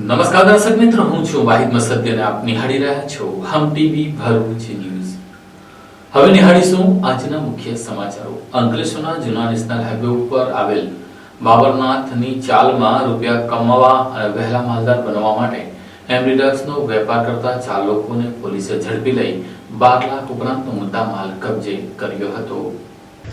નમસ્કાર દર્શક મિત્રો, હું છું વાહિદ મસદી અને આપ નિહાળી રહ્યા છો હમ ટીવી ભરૂચ ન્યૂઝ। હવે નિહાળીશું આજના મુખ્ય સમાચારો। અંકલેશ્વરના જૂના નેશનલ હાઈવે ઉપર આવેલ બાબરનાથની ચાલમાં રૂપિયા કમાવા અને વહેલા માલદાર બનવા માટે એમડી ડ્રગ્સનો વેપાર કરતા 4 લોકોને પોલીસે ઝડપી લઈ 12 લાખ ઉપરાંતનો મુદ્દામાલ કબજે કર્યો હતો।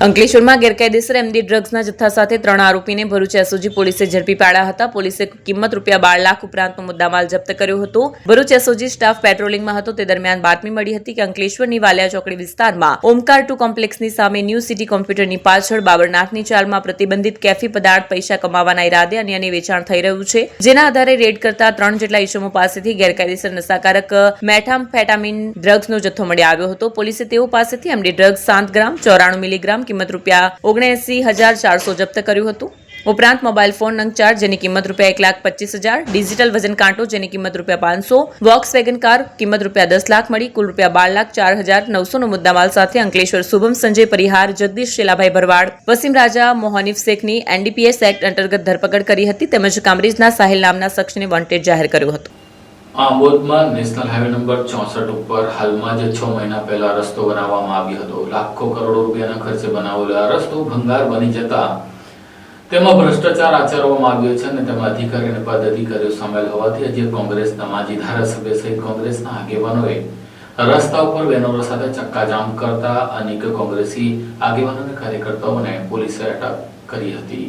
અંકલેશ્વરમાં ગેરકાયદેસર એમડી ડ્રગ્સના જથ્થા સાથે 3 આરોપીને ભરૂચ એસઓજી પોલીસે ઝડપી પાડ્યા હતા। પોલીસે કિંમત રૂપિયા 12 લાખ ઉપરાંતનો મુદ્દામાલ જપ્ત કર્યો હતો। ભરૂચ એસઓજી સ્ટાફ પેટ્રોલિંગમાં હતો તે દરમિયાન બાતમી મળી હતી કે અંકલેશ્વરની વાલિયા ચોકડી વિસ્તારમાં ઓમકાર 2 કોમ્પ્લેક્સની સામે ન્યૂ સિટી કોમ્પ્યુટરની પાછળ બાબરનાથની ચાલમાં પ્રતિબંધિત કેફી પદાર્થ પૈસા કમાવાના ઈરાદે અન્યને વેચાણ થઈ રહ્યું છે, જેના આધારે રેડ કરતા 3 જેટલા ઈસમો પાસેથી ગેરકાયદેસર નશાકારક મેથામ્ફેટામિન ડ્રગ્સનો જથ્થો મળી આવ્યો હતો। પોલીસે તેઓ પાસેથી એમડી ડ્રગ્સ 7 ગ્રામ 94 મિલીગ્રામ કિંમત રૂપિયા 79,400 જપ્ત કર્યું હતું। ઉપરાંત મોબાઈલ ફોન નંગ 4 જેની કિંમત રૂપિયા 1,25,000, ડિજિટલ વજન કાંટો જેની કિંમત રૂપિયા 500, વોક્સવેગન કાર કિંમત રૂપિયા 10 લાખ મળી કુલ રૂપિયા 12,04,900 નો મુદ્દામાલ સાથે અંકલેશ્વર શુભમ સંજય પરિહાર, જગદીશ શેલાભાઈ ભરવાડ, વસીમ રાજા, મોહનીફ શેખની એનડીપીએસ એક્ટ અંતર્ગત ધરપકડ કરી હતી તેમજ કામરેજના સાહિલ નામના શખ્સને વોન્ટેડ જાહેર કર્યો હતો। આંબોદમાં નેશનલ હાઈવે નંબર 64 ઉપર હાલમાં જ 6 મહિના પહેલા રસ્તો બનાવવામાં આવ્યો હતો। લાખો કરોડો રૂપિયાના ખર્ચે બનાવેલો આ રસ્તો ભંગાર બની જતા તેમાં ભ્રષ્ટાચાર આચરવામાં આવ્યો છે અને તેમાં અધિકારી અને પદાધિકારીઓ સામેલ હોવાથી આજે કોંગ્રેસના માજી ધારાસભ્ય સહિત કોંગ્રેસના આગેવાનોએ રસ્તા ઉપર બેનરો સાથે ચક્કાજામ કરતા અનેક કોંગ્રેસી આગેવાનો અને કાર્યકર્તાઓને પોલીસે અટક કરી હતી।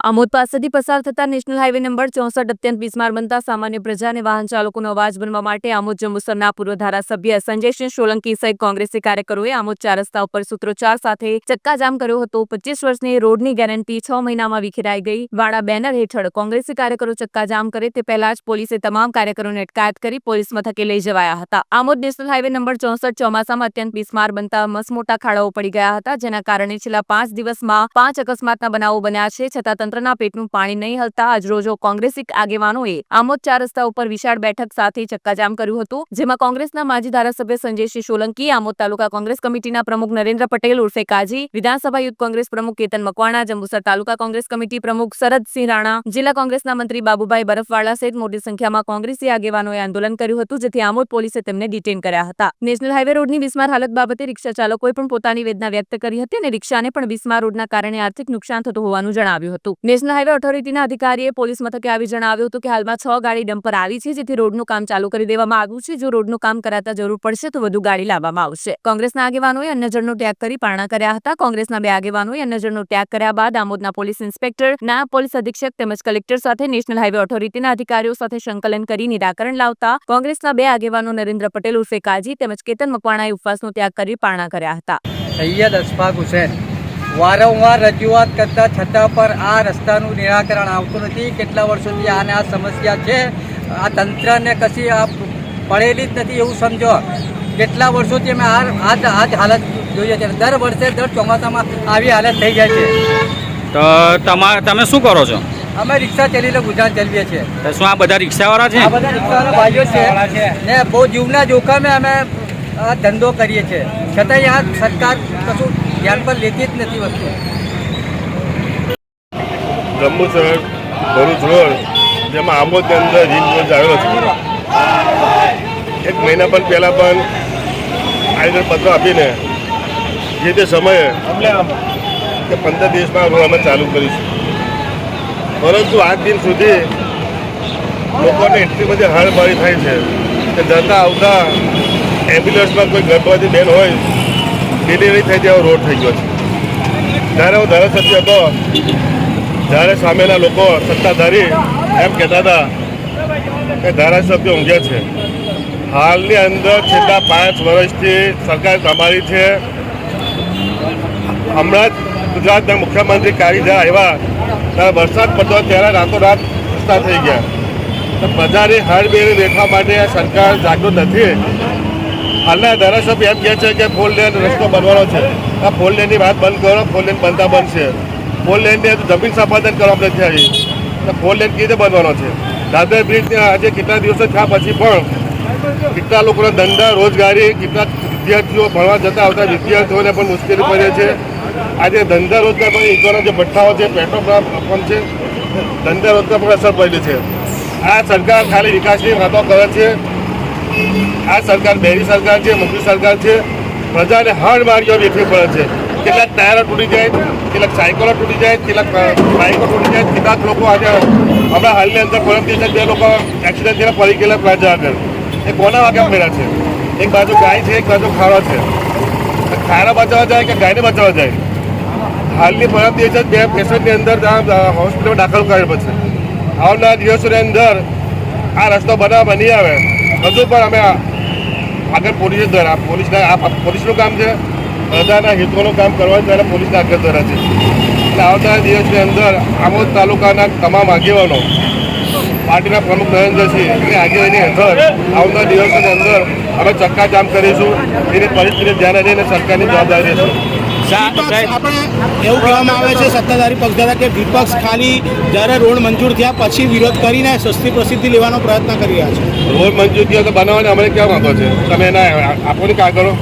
આમોદ પાસેથી પસાર થતા નેશનલ હાઈવે નંબર 64 અત્યંત બિસ્માર બનતા સામાન્ય પ્રજા અને વાહન ચાલકોનો અવાજ બનવા માટે આમોદ જંબુસરના પૂર્વ ધારાસભ્ય સંજયસિંહ સોલંકી સહિત કોંગ્રેસી કાર્યકરોએ આમોદ 4 રસ્તા ઉપર સૂત્રોચ્ચાર સાથે ચક્કાજામ કર્યો હતો। 25 વર્ષની રોડની ગેરંટી 6 મહિનામાં વિખેરાઈ ગઈ વાળા બેનર હેઠળ કોંગ્રેસી કાર્યકરો ચક્કાજામ કરે તે પહેલા જ પોલીસે તમામ કાર્યકરોને અટકાયત કરી પોલીસ મથકે લઈ જવાયા હતા। આમોદ નેશનલ હાઈવે નંબર 64 ચોમાસામાં અત્યંત બિસ્માર બનતા મસમોટા ખાડાઓ પડી ગયા હતા, જેના કારણે છેલ્લા 5 દિવસમાં 5 અકસ્માતના બનાવો બન્યા છે, છતાં તંત્રના પેટનું પાણી નહીં હલતા આજરોજ કોંગ્રેસી આગેવાનોએ આમોદ 4 રસ્તા ઉપર વિશાળ બેઠક સાથે ચક્કાજામ કર્યું હતું, જેમાં કોંગ્રેસના માજી ધારાસભ્ય સંજયસિંહ સોલંકી, આમોદ તાલુકા કોંગ્રેસ કમિટીના પ્રમુખ નરેન્દ્ર પટેલ ઉર્ફે કાજી, વિધાનસભા યુથ કોંગ્રેસ પ્રમુખ કેતન મકવાણા, જંબુસર તાલુકા કોંગ્રેસ કમિટી પ્રમુખ શરદસિંહ રાણા, જિલ્લા કોંગ્રેસના મંત્રી બાબુભાઈ બરફવાળા સહિત મોટી સંખ્યામાં કોંગ્રેસી આગેવાનોએ આંદોલન કર્યું હતું, જેથી આમોદ પોલીસે તેમને ડિટેન કર્યા હતા। નેશનલ હાઈવે રોડની બિસ્માર હાલત બાબતે રિક્ષા ચાલકોએ પણ પોતાની વેદના વ્યક્ત કરી હતી અને રિક્ષાને પણ બિસ્માર રોડના કારણે આર્થિક નુકસાન થતું હોવાનું જણાવ્યું હતું। નેશનલ હાઈવે ઓથોરિટીના અધિકારીએ પોલીસ મથકે આવી જણાવ્યું હતું કે હાલમાં 6 ગાડી ડમ્પર આવી છે, જેથી રોડનું કામ ચાલુ કરી દેવામાં આવ્યું છે। જો રોડનું કામ કરાતા જરૂર પડશે તો વધુ ગાડી લાવવામાં આવશે। કોંગ્રેસના આગેવાનોએ અન્ય જળનો ત્યાગ કરી પારણા કર્યા હતા। કોંગ્રેસના 2 આગેવાનોએ અન્ય જળનો ત્યાગ કર્યા બાદ આમોદના પોલીસ ઇન્સ્પેક્ટર, નાયબ પોલીસ અધિક્ષક તેમજ કલેક્ટર સાથે નેશનલ હાઈવે ઓથોરિટીના અધિકારીઓ સાથે સંકલન કરી નિરાકરણ લાવતા કોંગ્રેસના 2 આગેવાનો નરેન્દ્ર પટેલ ઉર્ફે કાજી તેમજ કેતન મકવાણાએ ઉપવાસનો ત્યાગ કરી પારણા કર્યા હતા। સૈયદ અશફાક હુસૈન વારંવાર રજૂઆત કરતા છતાં પર આ રસ્તાનું નિરાકરણ આવતું નથી। કેટલા વર્ષોથી આને આ સમસ્યા છે, આ તંત્રને કશી આ પડેલી જ નથી એવું સમજો। કેટલા વર્ષોથી અમે આ જ હાલત જોઈએ છે। દર વર્ષે દર ચોમાસામાં આવી હાલત થઈ જાય છે। તો તમે શું કરો છો? અમે રિક્ષા ચલીને ગુજરાન ચલાવીએ છીએ। તો શું આ બધા રિક્ષાવાળા છે? આ બધા રિક્ષાવાળા ભાઈઓ છે ને બહુ જીવના જોખમે અમે આ ધંધો કરીએ છીએ, છતાં આ સરકાર કશું ધ્યાન પર લેતી જ નથી વસ્તુ। જંબુસર ભરૂચ રોડ જેમાં આમોદની અંદર રિંગ રોડ આવેલો છે, 1 મહિના પણ પહેલાં પણ આયોજન પત્ર આપીને જે તે સમયે કે 15 દિવસમાં રોડ અમે ચાલુ કરીશું, પરંતુ આજ દિન સુધી લોકોને એટલી બધી હાડબાળી થાય છે કે જતા આવતા એમ્બ્યુલન્સમાં કોઈ ગર્ભવતી બેન હોય ડિલિવરી થઈ તેવો રોડ થઈ ગયો છે। જ્યારે હું ધારાસભ્ય હતો ત્યારે સામેના લોકો સત્તાધારી એમ કહેતા હતા કે ધારાસભ્ય ઊંઘ્યા છે। હાલની અંદર છેલ્લા 5 વર્ષથી સરકાર તમારી છે। હમણાં જ ગુજરાતના મુખ્યમંત્રી કારીજા આવ્યા ત્યારે વરસાદ પડતો ત્યારે રાતોરાત રસ્તા થઈ ગયા, તો પ્રજાની હાડબેરી દેખવા માટે આ સરકાર જાગૃત નથી। હાલના ધારાસભ્ય એમ કહે છે કે 4 લેન રસ્તો બનવાનો છે, આ 4 લેનની વાત બંધ કરો, 4 લેન બનતા બનશે। 4 લેનની જમીન સંપાદન કરવામાં નથી આવી તો 4 લેન કેવી રીતે બનવાનો છે? દાદર બ્રિજને આજે કેટલા દિવસો થયા પછી પણ કેટલા લોકોના ધંધા રોજગારી, કેટલાક વિદ્યાર્થીઓ ભણવા જતા આવતા વિદ્યાર્થીઓને પણ મુશ્કેલી પડે છે। આજે ધંધા રોજગાર પણ ઈંટોના જે ભઠ્ઠાઓ છે, પેટ્રોલ પંપ છે, ધંધા રોજગાર પર અસર પડી છે। આ સરકાર ખાલી વિકાસની વાતો કરે છે. આ સરકાર બેરી સરકાર છે, મોદી સરકાર છે. પ્રજાને હાડ મારીઓ વેઠવી પડે છે. કેટલાક ટાયરો તૂટી જાય, કેટલાક સાયકલો તૂટી જાય, કેટલાક બાઇકો તૂટી જાય. કેટલાક લોકો આજે હમણાં હાલની અંદર પરમ દિવસે 2 લોકો એક્સિડન્ટ થઈને પડી ગયેલા પ્રજા આગળ. એ કોના વાગ્યા મળ્યા છે? એક બાજુ ગાય છે, એક બાજુ ખારો છે. ખારા બચાવવા જાય કે ગાયને બચાવવા જાય? હાલની પરમ દિવસે 2 પેશન્ટની અંદર હોસ્પિટલમાં દાખલ કરેલ છે. આવનારા દિવસોની અંદર આ રસ્તો બની આવે હજુ પણ અમે આગળ પોલીસ દ્વારા પોલીસનું કામ છે, પ્રજાના હિતોનું કામ કરવાનું ત્યારે પોલીસના આગળ દ્વારા છે. એટલે આવનારા દિવસની અંદર આમોદ તાલુકાના તમામ આગેવાનો પાર્ટીના પ્રમુખ નરેન્દ્રસિંહ એની આગેવાની હેઠળ આવનારા દિવસોની અંદર અમે ચક્કાજામ કરીશું. એની પરિસ્થિતિને ધ્યાને લઈને સરકારની જવાબદારી રહેશે. આપણે એવું કહેવામાં આવે છે સત્તાધારી પક્ષ દ્વારા કે વિપક્ષ ખાલી જ્યારે રોડ મંજૂર થયા પછી વિરોધ કરીને સસ્તી પ્રસિદ્ધિ લેવાનો પ્રયત્ન કરી રહ્યા છે. રોડ મંજૂર થયો તો બનાવવાની અમારે ક્યાં માંગો છે? તમે એના આપો ને કાગળો.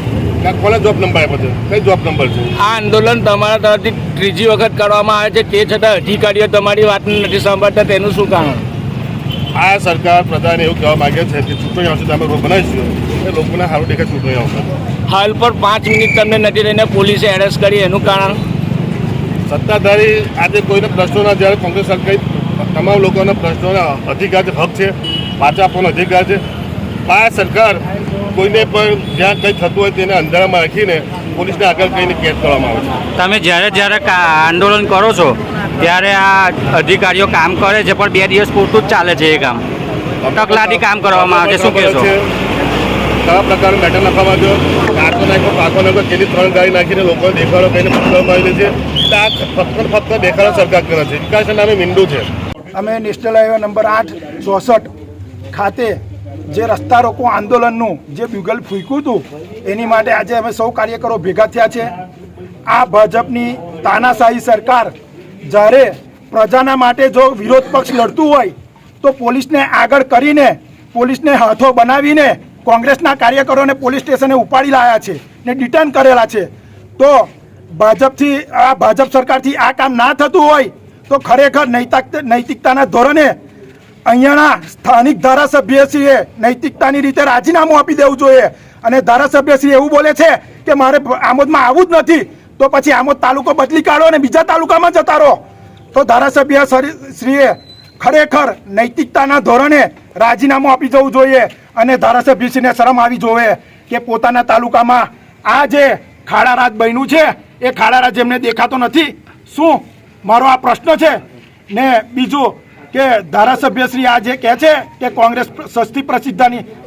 કોને જોબ નંબર આપ્યો છે? કઈ જોબ નંબર છે? આ આંદોલન તમારા તરફથી ત્રીજી વખત કરવામાં આવે છે, તે છતાં અધિકારીઓ તમારી વાતને નથી સાંભળતા, તેનું શું કારણ? આ સરકાર પ્રજાને એવું કહેવા માંગે છે કે ચૂંટણી આવશે તો અમે રોડ બનાવીશું. એ લોકોને સારું દેખાય ચૂંટણી આવશે. હાલ પર 5 મિનિટ તમને નથી રહીને પોલીસે એરેસ્ટ કરી, એનું કારણ? સત્તાધારી આજે કોઈને પ્રશ્નોના જ્યારે કોંગ્રેસ સરકાર તમામ લોકોના પ્રશ્નોના અધિકાર છે, હક છે, પાછા આપવાનો અધિકાર છે. આ સરકાર કોઈને પણ જ્યાં કંઈ થતું હોય તેને અંધારામાં રાખીને પોલીસને આગળ કહીને કેદ કરવામાં આવે છે. તમે જ્યારે આંદોલન કરો છો ત્યારે આ અધિકારીઓ કામ કરે છે, પણ 2 દિવસ પૂરતું જ ચાલે છે એ કામ. તકલાદી કામ કરવામાં આવે છે, શું કહેશો? કયા પ્રકારનું મેટર નાખવામાં આવ્યો? કાકો નાખ્યો, પાકો નાખ્યો, તેની 3 ગાડી નાખીને લોકોને દેખાડો કહીને પકડવામાં આવેલી છે. એટલે આ ફક્ત દેખાડો સરકાર કરે છે. વિકાસના નામે મીંડું છે. અમે નેશનલ હાઈવે નંબર 864 ખાતે જે રસ્તા રોકો આંદોલનનું જે બ્યુગલ ફૂંક્યું હતું એની માટે આજે અમે સૌ કાર્યકરો ભેગા થયા છે. આ ભાજપની તાનાશાહી સરકાર જ્યારે પ્રજાના માટે જો વિરોધ પક્ષ લડતું હોય તો પોલીસને આગળ કરીને, પોલીસને હાથો બનાવીને કોંગ્રેસના કાર્યકરોને પોલીસ સ્ટેશને ઉપાડી લાવ્યા છે ને ડિટેન કરેલા છે. તો ભાજપ સરકારથી આ કામ ના થતું હોય તો ખરેખર નૈતિકતાના ધોરણે અહીંયાના સ્થાનિક ધારાસભ્યશ્રીએ નૈતિકતાની રીતે રાજીનામું આપી દેવું જોઈએ. અને ધારાસભ્યશ્રી એવું બોલે છે કે મારે આમોદમાં આવવું જ નથી, તો પછી આમોદ તાલુકો બદલી કાઢો અને બીજા તાલુકામાં જતા રહો. તો ધારાસભ્યશ્રીએ ખરેખર નૈતિકતાના ધોરણે રાજીનામું આપી જવું જોઈએ અને ધારાસભ્યશ્રીને શરમ આવી જોઈએ કે પોતાના તાલુકામાં આ જે ખાડારાજ બન્યું છે એ ખાડારાજ એમને દેખાતો નથી. શું મારો આ પ્રશ્ન છે? ને બીજું કે ધારાસભ્યશ્રી આ જે કહે છે કે કોંગ્રેસ સસ્તી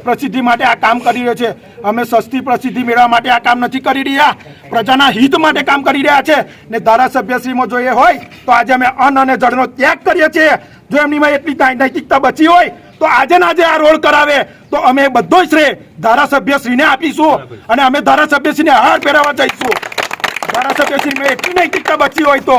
પ્રસિદ્ધિ માટે આ કામ કરી રહ્યો છે. અમે સસ્તી પ્રસિદ્ધિ મેળવવા માટે આ કામ નથી કરી રહ્યા, પ્રજાના હિત માટે કામ કરી રહ્યા છે. ને ધારાસભ્યશ્રીમાં જો એ હોય તો આજે અમે અન્ન અને જળનો ત્યાગ કરીએ છીએ. જો એમનીમાં એટલી નૈતિકતા બચી હોય તો આજે ને આજે આ રોડ કરાવે તો અમે બધો શ્રેય ધારાસભ્યશ્રીને આપીશું અને અમે ધારાસભ્યશ્રીને હાર પહેરાવવા જઈશું. ધારાસભ્યશ્રીમાં એટલી નૈતિકતા બચી હોય તો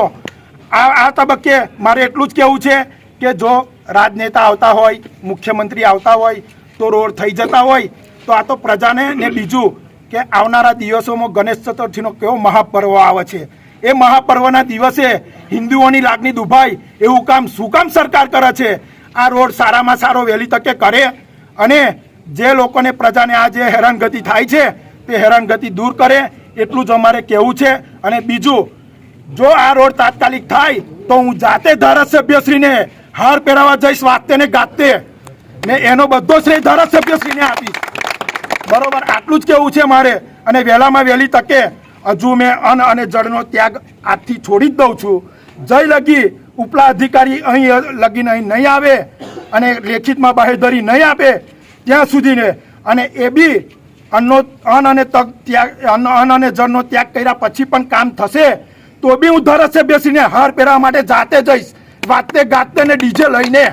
આ તબક્કે મારે એટલું જ કહેવું છે કે જો રાજનેતા આવતા હોય, મુખ્યમંત્રી આવતા હોય તો રોડ થઈ જતા હોય તો આ તો પ્રજાને ને બીજું કે આવનારા દિવસોમાં ગણેશ ચતુર્થીનો કેવો મહાપર્વ આવે છે. એ મહાપર્વના દિવસે હિન્દુઓની લાગણી દુભાય એવું કામ શું કામ સરકાર કરે છે? આ રોડ સારામાં સારો વહેલી તકે કરે અને જે લોકોને પ્રજાને આ જે હેરાનગતિ થાય છે તે હેરાનગતિ દૂર કરે, એટલું જ અમારે કહેવું છે. અને બીજું, જો આ રોડ તાત્કાલિક થાય તો હું જાતે ધારાસભ્યશ્રીને હાર પહેરાવા જઈશ વાતે ને ગાતે, ને એનો બધો શ્રેય ધારાસભ્યશ્રીને આપીશ. બરોબર, આટલું જ કહેવું છે મારે. અને વહેલામાં વહેલી તકે હજુ મેં અન્ન અને જળનો ત્યાગ આજથી છોડી જ દઉં છું. જય લગી ઉપલા અધિકારી અહીં લગીને અહીં નહીં આવે અને લેખિતમાં બાહેધરી નહીં આપે ત્યાં સુધીને, અને એ બી અન્ન અને જળનો ત્યાગ કર્યા પછી પણ કામ થશે તો બી હું ધારાસભ્યશ્રીને હાર પહેરવા માટે જાતે જઈશ, વાતે ગાતે ને ડીજે લઈને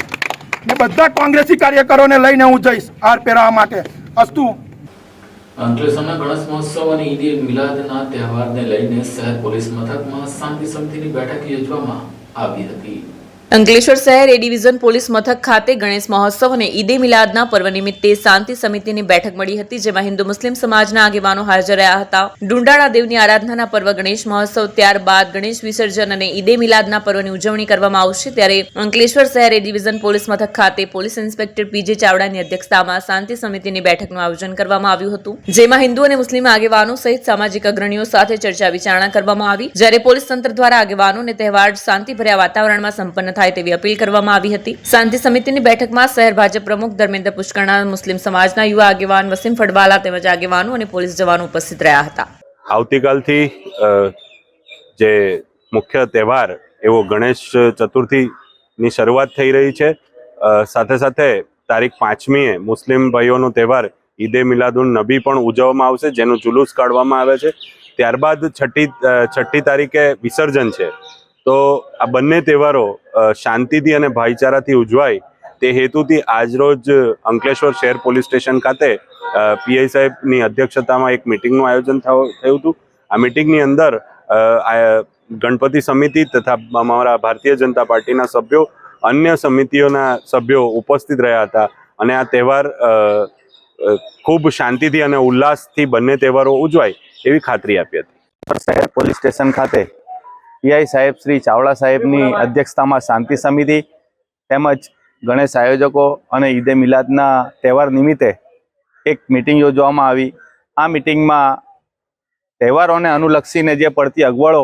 ને બધા કોંગ્રેસી કાર્યકરોને લઈને હું જઈશ હાર પહેરવા માટે. અસ્તુ. અંકલેશ્વરના ગણેશ મહોત્સવ અને ઈદ મિલાદના તહેવારને લઈને શહેર પોલીસ મથકમાં શાંતિ સમિતિની બેઠક યોજવામાં આવી હતી. અંકલેશ્વર શહેર એ ડિવિઝન પોલીસ મથક ખાતે ગણેશ મહોત્સવ અને ઈદે મિલાદના પર્વ નિમિત્તે શાંતિ સમિતિની બેઠક મળી હતી, જેમાં હિન્દુ મુસ્લિમ સમાજના આગેવાનો હાજર રહ્યા હતા. ડુંડાળા દેવની આરાધનાના પર્વ ગણેશ મહોત્સવ ત્યારબાદ ગણેશ વિસર્જન અને ઈદે મિલાદના પર્વની ઉજવણી કરવામાં આવશે. ત્યારે અંકલેશ્વર શહેર એ ડિવિઝન પોલીસ મથક ખાતે પોલીસ ઇન્સ્પેક્ટર પીજે ચાવડાની અધ્યક્ષતામાં શાંતિ સમિતિની બેઠકનું આયોજન કરવામાં આવ્યું હતું, જેમાં હિન્દુ અને મુસ્લિમ આગેવાનો સહિત સામાજિક અગ્રણીઓ સાથે ચર્ચા વિચારણા કરવામાં આવી. જ્યારે પોલીસ તંત્ર દ્વારા આગેવાનોને તહેવાર શાંતિભર્યા વાતાવરણમાં સંપન્ન થાય તેવી અપીલ કરવામાં આવી હતી. શાંતિ સમિતિની બેઠકમાં શહેર ભાજપ પ્રમુખ ધર્મેન્દ્ર પુષ્કરણા, મુસ્લિમ સમાજના યુવા આગેવાન વસીમ ફડવાલા તેમજ આગેવાનો અને પોલીસ જવાનો ઉપસ્થિત રહ્યા હતા. આવતીકાલથી જે મુખ્ય તહેવાર એવો ગણેશ ચતુર્થીની શરૂઆત થઈ રહી છે. સાથે સાથે તારીખ 5મીએ મુસ્લિમ ભાઈઓનો તહેવાર ઈદે મિલાદુન નબી પણ ઉજવવામાં આવશે, જેનું જુલુસ કાઢવામાં આવે છે. ત્યારબાદ છઠ્ઠી તારીખે વિસર્જન છે. તો આ બંને તહેવારો શાંતિથી અને ભાઈચારાથી ઉજવાય તે હેતુથી આજરોજ અંકલેશ્વર શહેર પોલીસ સ્ટેશન ખાતે પીઆઈ સાહેબની અધ્યક્ષતામાં એક મિટિંગનું આયોજન થયું હતું. આ મિટિંગની અંદર ગણપતિ સમિતિ તથા અમારા ભારતીય જનતા પાર્ટીના સભ્યો, અન્ય સમિતિઓના સભ્યો ઉપસ્થિત રહ્યા હતા અને આ તહેવાર ખૂબ શાંતિથી અને ઉલ્લાસથી બંને તહેવારો ઉજવાય એવી ખાતરી આપી હતી. શહેર પોલીસ સ્ટેશન ખાતે પીઆઈ સાહેબ શ્રી ચાવડા સાહેબની અધ્યક્ષતામાં શાંતિ સમિતિ તેમજ ગણેશ આયોજકો અને ઈદે મિલાદના તહેવાર નિમિત્તે એક મિટિંગ યોજવામાં આવી. આ મિટિંગમાં તહેવારોને અનુલક્ષીને જે પડતી અગવડો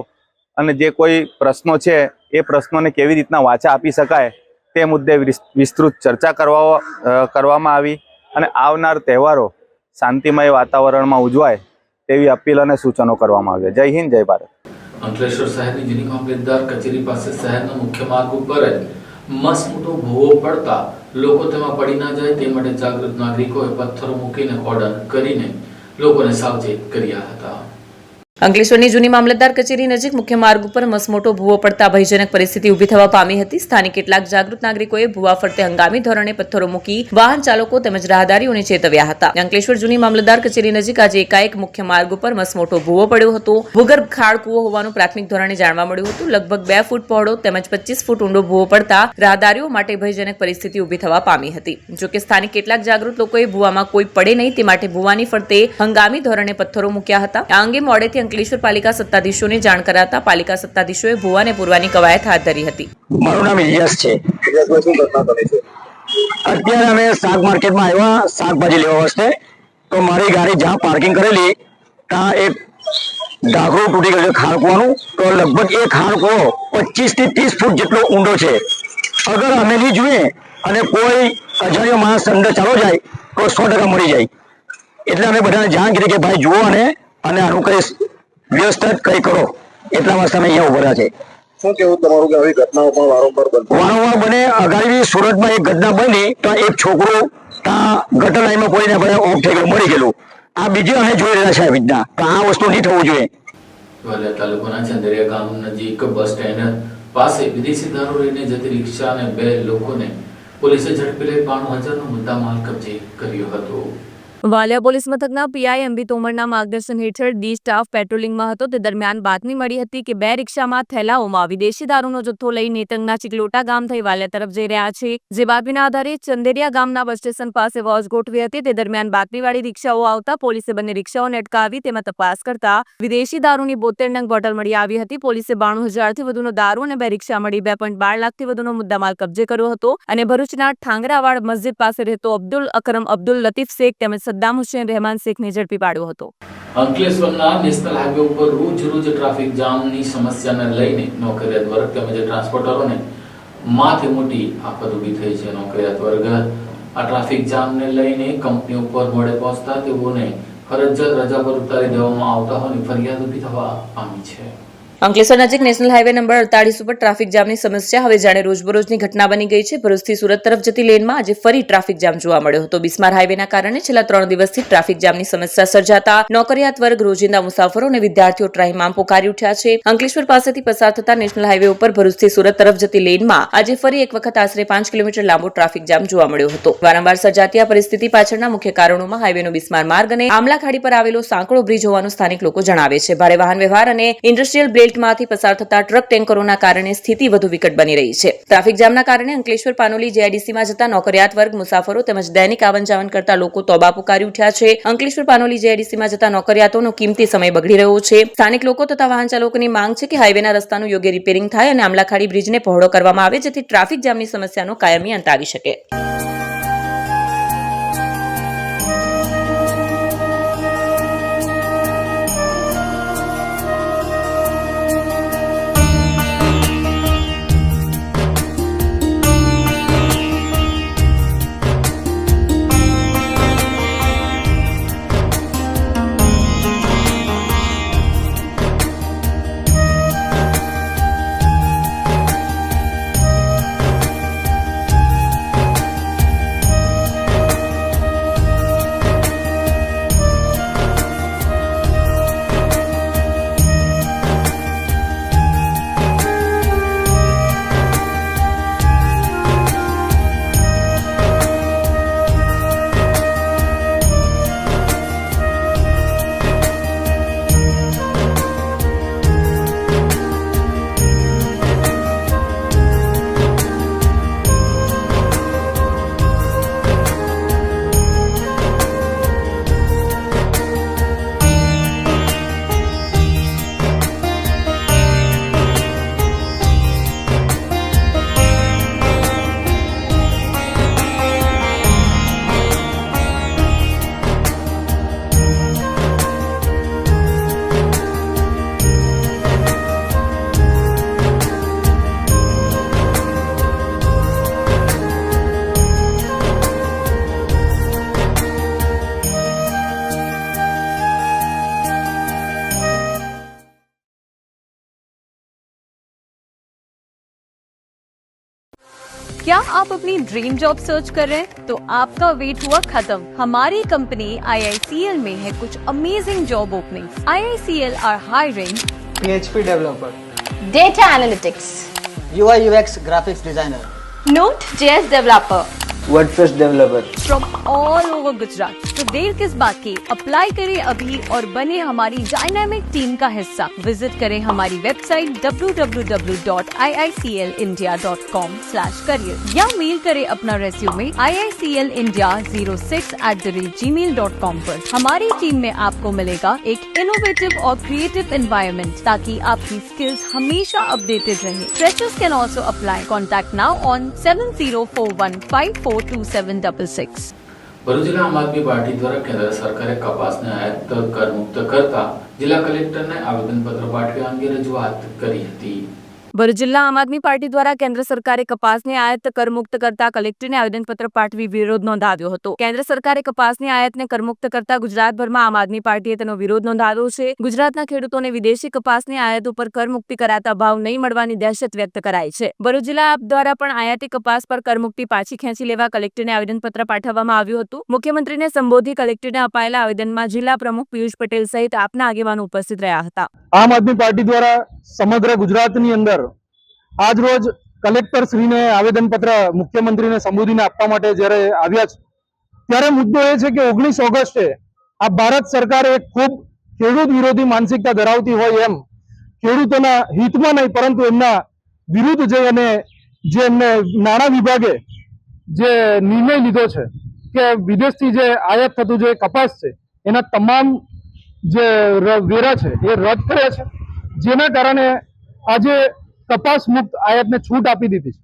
અને જે કોઈ પ્રશ્નો છે એ પ્રશ્નોને કેવી રીતના વાચા આપી શકાય તે મુદ્દે વિસ્તૃત ચર્ચા કરવામાં આવી અને આવનાર તહેવારો શાંતિમય વાતાવરણમાં ઉજવાય તેવી અપીલ અને સૂચનો કરવામાં આવ્યા. જય હિન્દ, જય ભારત. અંકલેશ્વર શહેરની જૂની મામલતદાર કચેરી પાસે શહેરના મુખ્ય માર્ગ ઉપર જ મસમોટો ભૂવો પડતા લોકો તેમાં પડી ના જાય તે માટે જાગૃત નાગરિકોએ પથ્થરો મૂકીને કોર્ડન કરીને લોકોને સાવચેત કર્યા હતા. અંકલેશ્વરની જૂની મામલતદાર કચેરી નજીક મુખ્ય માર્ગ ઉપર મસમોટો ભૂવો પડતા ભયજનક પરિસ્થિતિ ઊભી થવા પામી હતી. સ્થાનિક કેટલાક જાગૃત નાગરિકોએ ભૂવા ફરતે હંગામી ધોરણે પથ્થરો મૂકી વાહન ચાલકો તેમજ રાહદારીઓને ચેતવ્યા હતા. અંકલેશ્વર જૂની મામલતદાર કચેરી નજીક આજે એકાએક મુખ્ય માર્ગ ઉપર મસમોટો ભૂવો પડ્યો હતો. ભૂગર્ભ ખાડ કૂવો હોવાનું પ્રાથમિક ધોરણે જાણવા મળ્યું હતું. લગભગ 2 ફૂટ પહોળો તેમજ 25 ફૂટ ઊંડો ભૂવો પડતા રાહદારીઓ માટે ભયજનક પરિસ્થિતિ ઊભી થવા પામી હતી. જોકે સ્થાનિક કેટલાક જાગૃત લોકોએ ભૂવામાં કોઈ પડે નહીં તે માટે ભૂવાની ફરતે હંગામી ધોરણે પથ્થરો મૂક્યા હતા. આ અંગે મોડેથી અંકલેશ્વર પાલિકા સત્તાધીશોને જાણ કરાતા પાલિકા સત્તાધીશોએ ભૂવાને પૂરવાની કવાયત હાથ ધરી હતી. મારું નામ ઇલિયાસ છે. અત્યારે અમે શાક માર્કેટમાં આવ્યા શાકભાજી લેવા વાસ્તે, તો મારી ગાડી જ્યાં પાર્કિંગ કરેલી ત્યાં એક ઢાંકણું તૂટી ગયું છે ખાણકુવાનું. તો લગભગ એ ખાણકુઓ 25 થી 30 ફૂટ જેટલો ઊંડો છે. અગર અમે નહીં જોઈએ અને કોઈ અજાણ્યો માણસ અંદર ચાલો જાય તો 100% મળી જાય. એટલે અમે બધાને જાણ કરી કે ભાઈ જુઓ અને આનું કઈ વ્યસ્ત કઈ કરો, એટલા વાસ્તે અમે અહીંયા ઉભા છે. શું કેવું તમારું કે આવી ઘટનાઓ પણ વારંવાર બને? અગાડી સુરતમાં એક ઘટના બની તો એક છોકરો ત્યાં ગટર લાઈનમાં પડીને ભાઈ ઓફ થઈ ગયું, મરી ગયેલું. આ બીજી અમે જોઈ રહ્યા છે આ રીતના, તો આ વસ્તુ નહીં થવું જોઈએ. વાલિયા તાલુકાના ચંદરિયા ગામ નજીક બસ સ્ટેન્ડ પાસે વિદેશી દારૂ લઈને જતી રિક્ષા અને 2 લોકોને પોલીસે ઝડપી લઈ 92,000નો મુદ્દામાલ કબજે કર્યો હતો. વાલિયા પોલીસ મથકના પીઆઈ એમબી તોમરના માર્ગદર્શન હેઠળ ડી સ્ટાફ પેટ્રોલિંગમાં હતો. તે દરમિયાન બાતમી મળી હતી કે 2 રિક્ષામાં થેલાઓમાં વિદેશી દારૂનો જથ્થો લઈ નેતંગના ચિકલોટા ગામ થઈ વાલિયા તરફ જઈ રહ્યા છે. જે બાતમીના આધારે ચંદેરિયા ગામના બસ સ્ટેશન પાસે વોચ ગોઠવી હતી. તે દરમિયાન બાતમીવાળી રિક્ષાઓ આવતા પોલીસે બંને રિક્ષાઓને અટકાવી તેમાં તપાસ કરતા વિદેશી દારૂની 72 નંગ બોટલ મળી આવી હતી. પોલીસે 92,000થી વધુનો દારૂ અને 2 રિક્ષા મળી 2.12 લાખથી વધુનો મુદ્દામાલ કબજે કર્યો હતો અને ભરૂચના ઠાંગરાવાડ મસ્જિદ પાસે રહેતો અબ્દુલ અકરમ અબ્દુલ લતીફ શેખ તેમજ સદ્દામ હુસેન રહેમાન શેખને ઝડપી પાડ્યો હતો. અંકલેશ્વરના નેશનલ હાઈવે ઉપર રોજ ટ્રાફિક જામની સમસ્યાને લઈને નોકરિયાત વર્ગ તેમજ ટ્રાન્સપોર્ટરોને માથે મોટી આફત ઊભી થઈ છે. નોકરિયાત વર્ગ આ ટ્રાફિક જામને લઈને કંપની ઉપર મોડે પહોંચતા તેઓને ફરજિયાત રજા પર ઉતારી દેવામાં આવતા હોવાની ફરિયાદ ઊભી થવા પામી છે. અંકલેશ્વર નજીક નેશનલ હાઈવે નંબર 48 ઉપર ટ્રાફિક જામની સમસ્યા હવે જાણે રોજબરોજની ઘટના બની ગઈ છે. ભરૂચથી સુરત તરફ જતી લેનમાં આજે ફરી ટ્રાફિક જામ જોવા મળ્યો હતો. બિસ્માર હાઈવેના કારણે છેલ્લા 3 દિવસથી ટ્રાફિક જામની સમસ્યા સર્જાતા નોકરિયાત વર્ગ, રોજિંદા મુસાફરો અને વિદ્યાર્થીઓ ત્રાહિમામ પોકારી ઉઠ્યા છે. અંકલેશ્વર પાસેથી પસાર થતા નેશનલ હાઈવે ઉપર ભરૂચથી સુરત તરફ જતી લેનમાં આજે ફરી એક વખત આશરે 5 કિલોમીટર લાંબો ટ્રાફિક જામ જોવા મળ્યો હતો. વારંવાર સર્જાતી આ પરિસ્થિતિ પાછળના મુખ્ય કારણોમાં હાઈવેનો બિસ્માર માર્ગ અને આમલા ખાડી પર આવેલો સાંકડો બ્રિજ હોવાનું સ્થાનિક લોકો જણાવે છે. ભારે વાહન વ્યવહાર અને ઇન્ડસ્ટ્રીયલ બેલ્ટમાંથી પસાર થતા ટ્રક ટેન્કરોના કારણે સ્થિતિ વધુ વિકટ બની રહી છે. ટ્રાફિક જામના કારણે અંકલેશ્વર પાનોલી જેઆઈડીસીમાં જતા નોકરિયાત વર્ગ, મુસાફરો તેમજ દૈનિક આવન જાવન કરતા લોકો તોબા પુકારી ઉઠ્યા છે. અંકલેશ્વર પાનોલી જેઆઈડીસીમાં જતા નોકરિયાતોનો કિંમતી સમય બગડી રહ્યો છે. સ્થાનિક લોકો તથા વાહન ચાલકોની માંગ છે કે હાઈવેના રસ્તાનું યોગ્ય રિપેરિંગ થાય અને આમલાખાડી બ્રિજને પહોળો કરવામાં આવે, જેથી ટ્રાફિક જામની સમસ્યાનો કાયમી અંત આવી શકે. क्या आप अपनी ड्रीम जॉब सर्च कर रहे हैं? तो आपका वेट हुआ खत्म. हमारी कंपनी IICL में है कुछ amazing job openings. IICL are hiring PHP developer, Data Analytics, UI UX graphics designer, Node.js Developer. WordPress developer. From all over Gujarat. तो देर किस बात की, अप्लाई करें अभी और बने हमारी डायनामिक टीम का हिस्सा. विजिट करें हमारी वेबसाइट www.iiclindia.com/career या मेल करें अपना रेज्यूमे iiclindia06@gmail.com पर. हमारी टीम में आपको मिलेगा एक इनोवेटिव और क्रिएटिव एनवायरनमेंट, ताकि आपकी स्किल्स हमेशा अपडेटेड रहे. Freshers can also apply. Contact now on 7041542766. Bharuch જિલ્લા આમ આદમી પાર્ટી દ્વારા કેન્દ્ર સરકારે કપાસને આયાત કર મુક્ત કરતા જિલ્લા કલેક્ટરને આવેદનપત્ર પાઠવી આ અંગે રજૂઆત કરી હતી. ભરૂચ જિલ્લા આમ આદમી પાર્ટી દ્વારા કેન્દ્ર સરકારે કપાસની આયાત કરમુક્ત કરતા કલેક્ટરને આવેદનપત્ર પાઠવી વિરોધ નોંધાવ્યો હતો. કેન્દ્ર સરકારે કપાસની આયાતને કરમુક્ત કરતા ગુજરાતભરમાં આમ આદમી પાર્ટીએ તેનો વિરોધ નોંધાવ્યો છે. ગુજરાતના ખેડૂતોને વિદેશી કપાસની આયાત ઉપર કરમુક્તિ કરાતા ભાવ નહીં મળવાની દહેશત વ્યક્ત કરાઈ છે. ભરૂચ જિલ્લા આપ દ્વારા પણ આયાતી કપાસ પર કરમુક્તિ પાછી ખેંચી લેવા કલેક્ટરને આવેદનપત્ર પાઠવવામાં આવ્યું હતું. મુખ્યમંત્રીને સંબોધી કલેક્ટરને અપાયેલા આવેદનમાં જિલ્લા પ્રમુખ પિયુષ પટેલ સહિત આપના આગેવાનો ઉપસ્થિત રહ્યા હતા. આમ આદમી પાર્ટી દ્વારા સમગ્ર ગુજરાતની અંદર આજ રોજ કલેક્ટર શ્રીને આવેદનપત્ર મુખ્યમંત્રીને સંબોધીને આપવા માટે જ્યારે આવ્યા છે, ત્યારે મુદ્દો એ છે કે 19 ઓગસ્ટે આ ભારત સરકાર એક ખૂબ ખેડૂત વિરોધી માનસિકતા ધરાવતી હોય એમ ખેડૂતોના હિતમાં નહીં પરંતુ એમના વિરુદ્ધ જઈ અને જે એમને નાણાં વિભાગે જે નિર્ણય લીધો છે કે વિદેશથી જે આયાત થતું જે કપાસ છે એના તમામ જે વેરા છે એ રદ કર્યા છે, જેના કારણે આજે કપાસ મુક્ત આયાતને છૂટ આપી દીધી છે.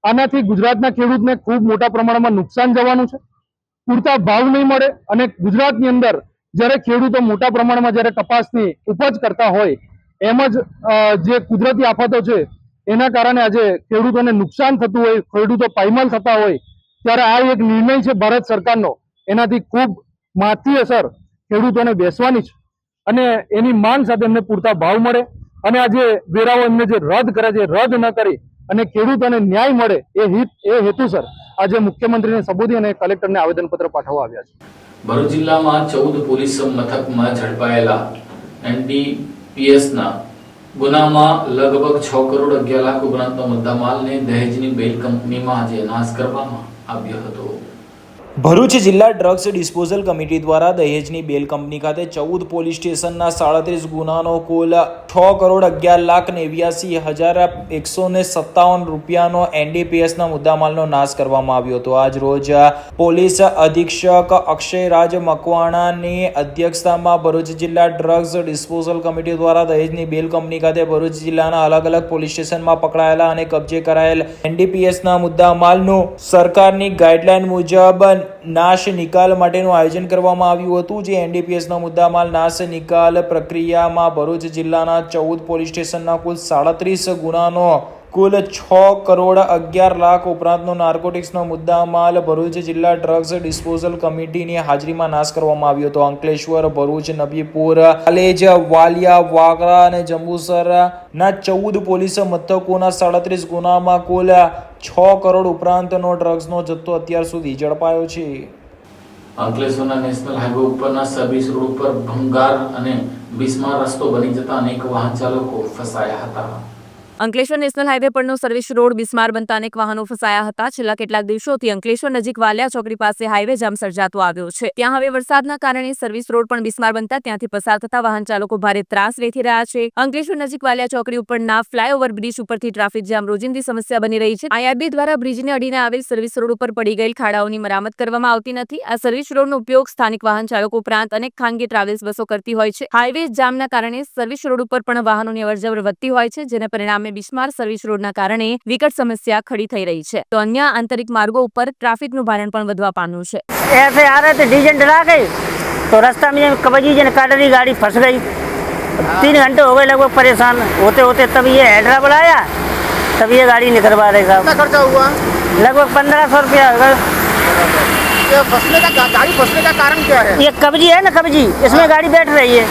આનાથી ગુજરાતના ખેડૂતને ખૂબ મોટા પ્રમાણમાં નુકસાન જવાનું છે. પૂરતા ભાવ નહીં મળે અને ગુજરાતની અંદર જ્યારે ખેડૂતો મોટા પ્રમાણમાં જ્યારે કપાસની ઉપજ કરતા હોય એમ જ જે કુદરતી આફતો છે એના કારણે આજે ખેડૂતોને નુકસાન થતું હોય, ખેડૂતો પાયમાલ થતા હોય, ત્યારે આ એક નિર્ણય છે ભારત સરકારનો, એનાથી ખૂબ માઠી અસર ખેડૂતોને બેસવાની છે અને એની માંગ સાથે એમને પૂરતા ભાવ મળે અને આ જે વેરાઓ એમને જે રદ કરે છે રદ ન કરી અને ખેડૂતોને ન્યાય મળે એ હેતુસર આજે મુખ્યમંત્રીને સંબોધી અને કલેક્ટરને આવેદનપત્ર પાઠવવા આવ્યા છે. ભરૂચ જિલ્લામાં 14 પોલીસ મથકમાં ઝડપાયેલા NDPSના ગુનામાં લગભગ 6 કરોડ 11 લાખ ઉપરાંતનો મુદ્દામાલને દહેજની બેલ કંપનીમાં આજે નાશ કરવામાં આવ્યો હતો. ભરૂચ જિલ્લા ડ્રગ્સ ડિસ્પોઝલ કમિટી દ્વારા દહેજની બેલ કંપની ખાતે 14 પોલીસ સ્ટેશનના 37 ગુનાનો કુલ 6,11,82,157 રૂપિયાનો એનડીપીએસના મુદ્દામાલનો નાશ કરવામાં આવ્યો હતો. આજ રોજ પોલીસ અધિક્ષક અક્ષયરાજ મકવાણાની અધ્યક્ષતામાં ભરૂચ જિલ્લા ડ્રગ્સ ડિસ્પોઝલ કમિટી દ્વારા દહેજની બેલ કંપની ખાતે ભરૂચ જિલ્લાના અલગ અલગ પોલીસ સ્ટેશનમાં પકડાયેલા અને કબજે કરાયેલ એનડીપીએસના મુદ્દામાલનું સરકારની ગાઈડલાઈન મુજબ નાશ નિકાલ માટેનું આયોજન કરવામાં આવ્યું હતું. જે એનડીપીએસનો મુદ્દામાલ નાશ નિકાલ પ્રક્રિયામાં ભરૂચ જિલ્લાના 14 પોલીસ સ્ટેશનના કુલ 37 ગુનાનો કુલ 6,11,00,000 ઉપરાંતનો નાર્કોટિક્સનો મુદ્દામાલ ભરૂચ જિલ્લા ડ્રગ્સ ડિસ્પોઝલ કમિટીની હાજરીમાં નાશ કરવામાં આવ્યો હતો. અંકલેશ્વર, ભરૂચ, નબીપુર, કાલેજ, વાલિયા, વાગરા અને જંબુસરના 14 પોલીસ મથકોના 37 ગુનામાં કુલ 6 કરોડ ઉપરાંતનો ડ્રગ્સનો જથ્થો અત્યાર સુધી ઝડપાયો છે. અંકલેશ્વરના નેશનલ હાઈવે ઉપરના સર્વિસ રોડ ઉપર ભંગાર અને બિસ્માર રસ્તો બની જતા અનેક વાહન ચાલકો ફસાયા હતા. અંકલેશ્વર નેશનલ હાઈવે પરનો સર્વિસ રોડ બિસ્માર બનતા અનેક વાહનો ફસાયા હતા. છેલ્લા કેટલાક દિવસોથી અંકલેશ્વર નજીક વાલિયા ચોકડી પાસે હાઈવે જામ સર્જાતો આવ્યો છે. ત્યાં હવે વરસાદના કારણે સર્વિસ રોડ પણ બિસ્માર બનતા ત્યાંથી પસાર થતા વાહન ચાલકો ભારે ત્રાસ વેઠી રહ્યા છે. અંકલેશ્વર નજીક વાલિયા ચોકડી ઉપરના ફ્લાયઓવર બ્રિજ ઉપરથી ટ્રાફિક જામ રોજિંદી સમસ્યા બની રહી છે. આઈઆરબી દ્વારા બ્રિજને અડીને આવેલ સર્વિસ રોડ ઉપર પડી ગયેલ ખાડાઓની મરામત કરવામાં આવતી નથી. આ સર્વિસ રોડનો ઉપયોગ સ્થાનિક વાહન ચાલકો ઉપરાંત અનેક ખાનગી ટ્રાવેલ્સ બસો કરતી હોય છે. હાઈવે જામના કારણે સર્વિસ રોડ ઉપર પણ વાહનોની અવરજવર વધતી હોય છે, જેને પરિણામે બિસ્માર સર્વિસ રોડના કારણે વિકટ સમસ્યા ખડી થઈ રહી છે. તો અન્ય આંતરિક માર્ગો ઉપર ટ્રાફિકનું ભારણ પણ વધવા પામ્યું છે. ऐसे आ रहे थे डीजल डला के तो रास्ता में कबजी जन काट रही गाड़ी फंस गई. 3 घंटे हो गए लगभग परेशान होते होते. तब ये हेडरा बुलाया, तब ये गाड़ी निकलवा रहे साहब. कितना खर्चा हुआ? लगभग 1500 रुपया होगा. गाड़ी फंसने का कारण क्या है? ये कब्जी है ना, कब्जी, इसमें गाड़ी बैठ रही है.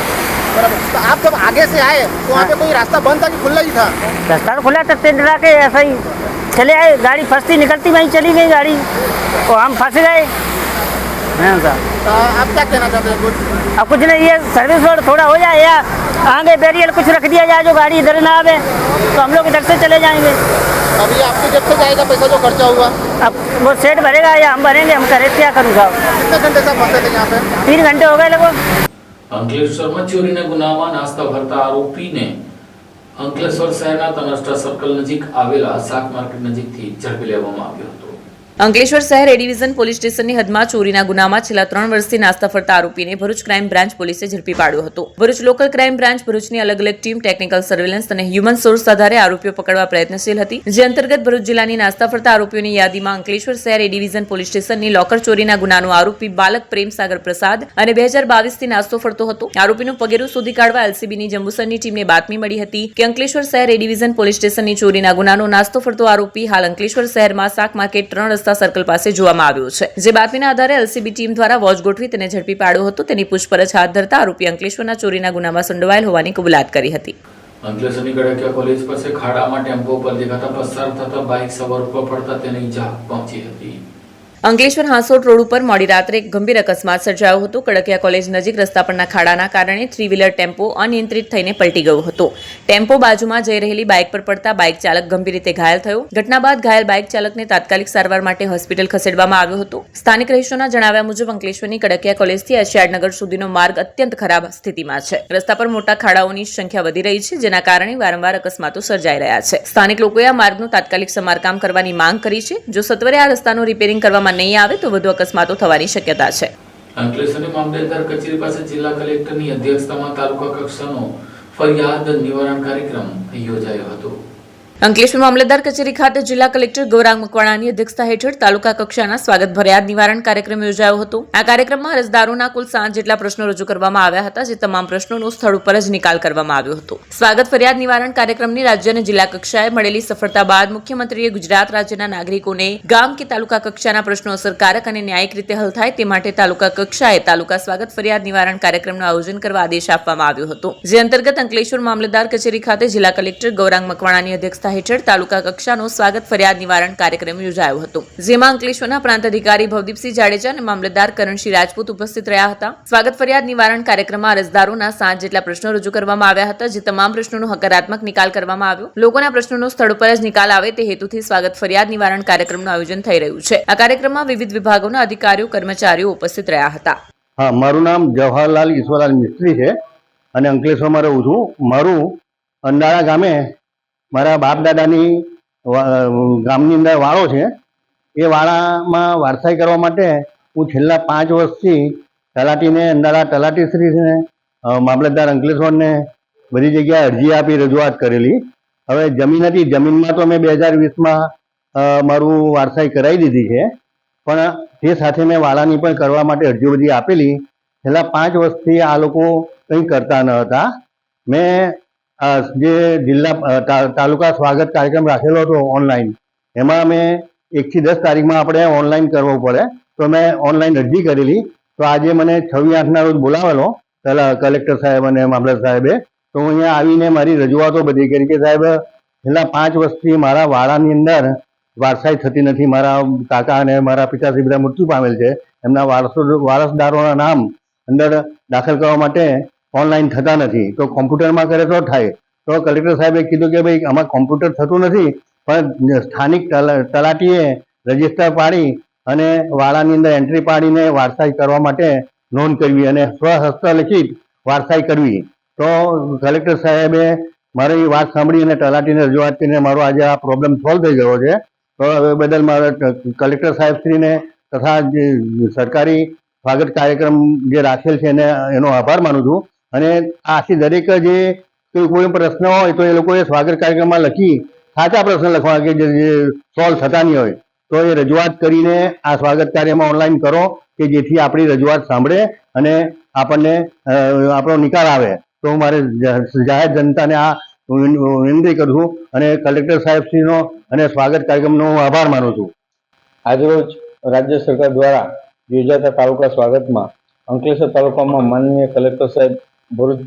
तो आप जब आगे से आए तो वहाँ पे कोई रास्ता बंद था कि खुला ही था? रास्ता तो खुला था, डरा के ऐसा ही चले आए. गाड़ी फंसती निकलती वहीं चली गई गाड़ी, तो हम फंस गए. हाँ साहब. तो आप क्या कहना चाहते हैं? कुछ अब कुछ नहीं, ये सर्विस रोड थोड़ा हो जाए या आगे बैरियर कुछ रख दिया जाए जो गाड़ी इधर ना आवे, तो हम लोग इधर से चले जाएंगे. अभी आपके जेब से जाएगा पैसा जो खर्चा हुआ? अब वो सेठ भरेगा या हम भरेंगे? हम करे क्या करूँ साहब. कितने घंटे से फंसे थे यहाँ पे? 3 घंटे हो गए लगभग. અંકલેશ્વરમાં ચોરીના ગુનામાં નાસ્તા ભરતા આરોપીને અંકલેશ્વર શહેરના તનસ્ટા સર્કલ નજીક આવેલા શાક માર્કેટ નજીકથી ઝડપી લેવામાં આવ્યો હતો. અંકલેશ્વર શહેર એ ડિવિઝન પોલીસ સ્ટેશનની હદમાં ચોરીના ગુનામાં છેલ્લા 3 વર્ષથી નાસ્તા ફરતા આરોપીને ભરૂચ ક્રાઇમ બ્રાન્ચ પોલીસે ઝડપી પાડ્યો હતો. ભરૂચ લોકલ ક્રાઇમ બ્રાન્ચ ભરૂચની અલગ અલગ ટીમ ટેકનિકલ સર્વેલન્સ અને હ્યુમન સોર્સ આધારે આરોપીઓ પકડવા પ્રયત્નશીલ હતી. જે અંતર્ગત ભરૂચ જિલ્લાની નાસ્તા ફરતા આરોપીઓની યાદીમાં અંકલેશ્વર શહેર એ ડિવિઝન પોલીસ સ્ટેશનની લોકર ચોરીના ગુનાનો આરોપી બાલક પ્રેમ સાગર પ્રસાદ અને 2022થી નાસ્તો ફરતો હતો. આરોપીનું પગેરું શોધી કાઢવા એલસીબીની જંબુસરની ટીમને બાતમી મળી હતી કે અંકલેશ્વર શહેર એ ડિવિઝન પોલીસ સ્ટેશનની ચોરીના ગુનાનો નાસ્તો ફરતો આરોપી હાલ અંકલેશ્વર શહેરમાં શાક માર્કેટ 3 રસ્તા સર્કલ પાસે જોવામાં આવ્યો છે. જે બાતમીના આધારે એલસીબી ટીમ દ્વારા વોચ ગોઠવી તેને ઝડપી પાડ્યો હતો. તેની પૂછપરછ હાથ ધરતા આરોપી અંકલેશ્વરના ચોરીના ગુનામાં સંડોવાયેલ હોવાની કબૂલાત કરી હતી. અંકલેશ્વરની ગડકિયા કોલેજ પાસે ખાડામાં ટેમ્પો પર દેખાતા પસાર થતા બાઇક સવાર ઉપર પડતા તેને ઈજા પહોંચી હતી. અંકલેશ્વર હાંસોટ રોડ ઉપર મોડી રાત્રે એક ગંભીર અકસ્માત સર્જાયો હતો. કડકિયા કોલેજ નજીક રસ્તા પરના ખાડાના કારણે 3 વ્હીલર ટેમ્પો અનિયંત્રિત થઈને પલટી ગયો હતો. ટેમ્પો બાજુમાં જઈ રહેલી બાઇક પર પડતા બાઇક ચાલક ગંભીર રીતે ઘાયલ થયો. ઘટના બાદ ઘાયલ બાઇક ચાલકને તાત્કાલિક સારવાર માટે હોસ્પિટલ ખસેડવામાં આવ્યો હતો. સ્થાનિક રહીશોના જણાવ્યા મુજબ અંકલેશ્વરની કડકિયા કોલેજથી આશિયાડનગર સુધીનો માર્ગ અત્યંત ખરાબ સ્થિતિમાં છે. રસ્તા પર મોટા ખાડાઓની સંખ્યા વધી રહી છે, જેના કારણે વારંવાર અકસ્માતો સર્જાઈ રહ્યા છે. સ્થાનિક લોકોએ આ માર્ગનું તાત્કાલિક સમારકામ કરવાની માંગ કરી છે. જો સત્વરે આ રસ્તાનું રિપેરિંગ કરવામાં નહીં આવે તો વધુ અકસ્માતો થવાની શક્યતા છે. અંકલેશ્વરની મામલતદાર કચેરી પાસે જિલ્લા કલેક્ટરની અધ્યક્ષતામાં તાલુકા કક્ષાનો ફરિયાદ નિવારણ કાર્યક્રમ યોજાયો હતો. અંકલેશ્વર મામલતદાર કચેરી ખાતે જિલ્લા કલેક્ટર ગૌરાંગ મકવાણાની અધ્યક્ષતા હેઠળ તાલુકા કક્ષાના સ્વાગત ફરિયાદ નિવારણ કાર્યક્રમ યોજાયો હતો. આ કાર્યક્રમમાં અરજદારોના કુલ 7 જેટલા પ્રશ્નો રજૂ કરવામાં આવ્યા હતા, જે તમામ પ્રશ્નોનો સ્થળ ઉપર જ નિકાલ કરવામાં આવ્યો હતો. સ્વાગત ફરિયાદ નિવારણ કાર્યક્રમની રાજ્ય અને જિલ્લા કક્ષાએ મળેલી સફળતા બાદ મુખ્યમંત્રીએ ગુજરાત રાજ્યના નાગરિકોને ગામ કે તાલુકા કક્ષાના પ્રશ્નો અસરકારક અને ન્યાયિક રીતે હલ થાય તે માટે તાલુકા કક્ષાએ તાલુકા સ્વાગત ફરિયાદ નિવારણ કાર્યક્રમનું આયોજન કરવા આદેશ આપવામાં આવ્યો હતો. જે અંતર્ગત અંકલેશ્વર મામલતદાર કચેરી ખાતે જિલ્લા કલેક્ટર ગૌરાંગ મકવાણાની અધ્યક્ષતા સંસ્થા હેઠળ તાલુકા કક્ષાનો સ્વાગત ફરિયાદ નિવારણ કાર્યક્રમ યોજાયો હતો, જેમાં અંકલેશ્વરના પ્રાંત અધિકારી ભવદીપસિંહ જાડેજા અને મામલતદાર કરણસિંહ રાજપૂત ઉપસ્થિત રહ્યા હતા. સ્વાગત ફરિયાદ નિવારણ કાર્યક્રમમાં અરજદારોના 7 જેટલા પ્રશ્નો રજૂ કરવામાં આવ્યા હતા, જે તમામ પ્રશ્નોનો હકારાત્મક નિકાલ કરવામાં આવ્યો. લોકોના પ્રશ્નોનો સ્થળ પર જ નિકાલ આવે તે હેતુથી સ્વાગત ફરિયાદ નિવારણ કાર્યક્રમનું આયોજન થઈ રહ્યું છે. આ કાર્યક્રમમાં વિવિધ વિભાગોના અધિકારીઓ કર્મચારીઓ ઉપસ્થિત રહ્યા હતા. હા, મારું નામ જવાહરલાલ ઈશ્વરલાલ મિસ્ત્રી છે અને અંકલેશ્વરમાં રહું છું. મારું અંડાળા ગામે મારા બાપ દાદાની ગામની અંદર વાળો છે. એ વાળામાં વારસાઈ કરવા માટે હું છેલ્લા 5 વર્ષથી તલાટીને, અંડાળા તલાટીશ્રીને, મામલતદાર અંકલેશ્વરને બધી જગ્યાએ અરજી આપી રજૂઆત કરેલી. હવે જમીન હતી, જમીનમાં તો મેં 2020માં મારું વારસાઈ કરાવી દીધી છે, પણ તે સાથે મેં વાળાની પણ કરવા માટે અરજીઓ બધી આપેલી. છેલ્લા 5 વર્ષથી આ લોકો કંઈ કરતા ન હતા. મેં જે જિલ્લા તાલુકા સ્વાગત કાર્યક્રમ રાખેલો હતો ઓનલાઈન, એમાં મેં 1 થી 10 તારીખમાં આપણે ઓનલાઈન કરવો પડે, તો મેં ઓનલાઈન અરજી કરેલી. તો આજે મને 26/8ના રોજ બોલાવેલો કલેક્ટર સાહેબ અને મામલતદાર સાહેબે. તો હું અહીંયા આવીને મારી રજૂઆતો બધી કરી કે સાહેબ, છેલ્લા 5 વર્ષથી મારા વાળાની અંદર વારસાઈ થતી નથી. મારા કાકા અને મારા પિતાશ્રી બધા મૃત્યુ પામેલ છે. એમના વારસદારોના નામ અંદર દાખલ કરવા માટે ઓનલાઈન થતા નથી, તો કોમ્પ્યુટરમાં કરે તો થાય. તો કલેક્ટર સાહેબે કીધું કે ભાઈ આમાં કોમ્પ્યુટર થતું નથી, પણ સ્થાનિક તલાટીએ રજીસ્ટર પાડી અને વાળાની અંદર એન્ટ્રી પાડીને વારસાઈ કરવા માટે નોંધ કરવી અને સ્વહસ્તલિખિત વારસાઈ કરવી. તો કલેક્ટર સાહેબે મારી વાત સાંભળી અને તલાટીને રજૂઆત કરીને મારો આજે આ પ્રોબ્લેમ સોલ્વ થઈ ગયો છે. તો હવે બદલ મારા કલેક્ટર સાહેબશ્રીને તથા જે સરકારી સ્વાગત કાર્યક્રમ જે રાખેલ છે એનો આભાર માનું છું. અને આથી દરેક જે કોઈ પ્રશ્ન હોય તો એ લોકોએ સ્વાગત કાર્યક્રમમાં લખી સાચા પ્રશ્ન લખવા કે જે સોલ્વ થતા નહીં હોય તો એ રજૂઆત કરીને આ સ્વાગત કાર્યમાં ઓનલાઈન કરો કે જેથી આપણી રજૂઆત સાંભળે અને આપણને આપણો નિકાલ આવે. તો હું મારે જાહેર જનતાને આ વિનંતી કરું છું અને કલેક્ટર સાહેબશ્રીનો અને સ્વાગત કાર્યક્રમનો હું આભાર માનું છું. આજરોજ રાજ્ય સરકાર દ્વારા યોજાતા તાલુકા સ્વાગતમાં અંકલેશ્વર તાલુકામાં માનનીય કલેક્ટર સાહેબ ભરૂચ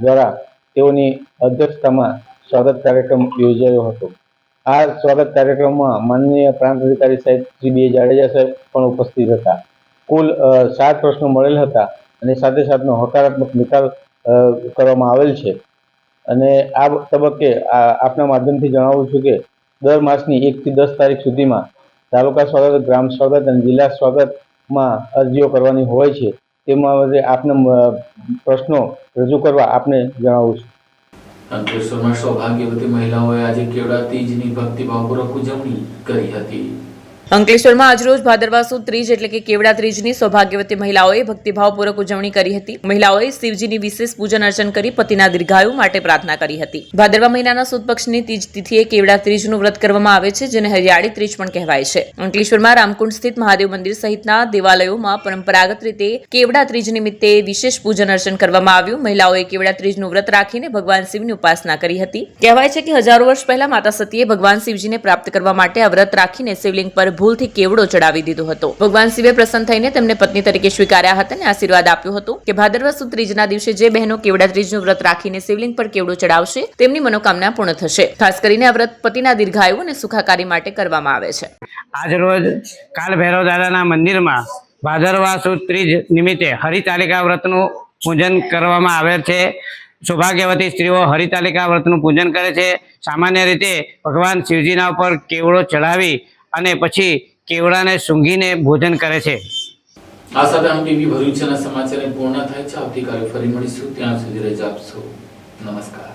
દ્વારા તેઓની અધ્યક્ષતામાં સ્વાગત કાર્યક્રમ યોજાયો હતો. આ સ્વાગત કાર્યક્રમમાં માનનીય પ્રાંત અધિકારી સાહેબ શ્રી બી જાડેજા સાહેબ પણ ઉપસ્થિત હતા. કુલ 7 પ્રશ્નો મળેલ હતા અને સાથે સાથનો હકારાત્મક નિકાલ કરવામાં આવેલ છે. અને આ તબક્કે આપના માધ્યમથી જણાવું છું કે દર માસની 1 થી 10 તારીખ સુધીમાં તાલુકા સ્વાગત, ગ્રામ સ્વાગત અને જિલ્લા સ્વાગતમાં અરજીઓ કરવાની હોય છે. તેમાં આપના પ્રશ્નો રજૂ કરવા આપને જણાવું છું. અંકલેશ્વરમાં સૌભાગ્યવતી મહિલાઓએ આજે કેવડા તીજની ભક્તિભાવપૂર્વક ઉજવણી કરી હતી. અંકલેશ્વરમાં આજરોજ ભાદરવા સુદ ત્રીજ એટલે કે કેવડા ત્રીજની સૌભાગ્યવતી મહિલાઓએ ભક્તિભાવપૂર્વક ઉજવણી કરી હતી. મહિલાઓએ શિવજીની વિશેષ પૂજન અર્ચન કરી પતિના દીર્ઘાયુ માટે પ્રાર્થના કરી હતી. ભાદરવા મહિનાના સુદ પક્ષની તીજ તિથિએ કેવડા ત્રીજનું વ્રત કરવામાં આવે છે, જેને હરિયાળી ત્રીજ પણ કહેવાય છે. અંકલેશ્વરમાં રામકુંડ સ્થિત મહાદેવ મંદિર સહિતના દેવાલયોમાં પરંપરાગત રીતે કેવડા ત્રીજ નિમિત્તે વિશેષ પૂજન અર્ચન કરવામાં આવ્યું. મહિલાઓએ કેવડા ત્રીજનું વ્રત રાખીને ભગવાન શિવની ઉપાસના કરી હતી. કહેવાય છે કે હજારો વર્ષ પહેલા માતા સતીએ ભગવાન શિવજીને પ્રાપ્ત કરવા માટે આ વ્રત રાખીને શિવલિંગ પર ભૂલથી કેવડો ચડાવી દીધો હતો. ભગવાન શિવે પ્રસન્ન થઈને તેમને પત્ની તરીકે સ્વીકાર્યા હતા અને આશીર્વાદ આપ્યો હતો કે ભાદરવા સુદ ત્રીજના દિવસે જે બહેનો કેવડા ત્રીજનું વ્રત રાખીને શિવલિંગ પર કેવડો ચડાવશે તેમની મનોકામના પૂર્ણ થશે. ખાસ કરીને આ વ્રત પતિના દીર્ઘાયુ અને સુખાકારી માટે કરવામાં આવે છે. આજરોજ કાલ ભૈરવ દાદાના મંદિરમાં ભાદરવા સુદ ત્રીજ નિમિત્તે હરિતાલિકા વ્રતનું પૂજન કરવામાં આવેલ છે. સૌભાગ્યવતી સ્ત્રીઓ હરિતાલિકા વ્રતનું પૂજન કરે છે. સામાન્ય રીતે ભગવાન શિવજીના ઉપર કેવડો ચડાવી અને પછી કેવડાને સૂંઘીને ભોજન કરે છે. આ સાથે આમ ટીવી ભરૂચના સમાચાર પૂર્ણ થાય છે. આવતીકાલે ફરી મળીશું. ત્યાં સુધી રજા આપશો. નમસ્કાર.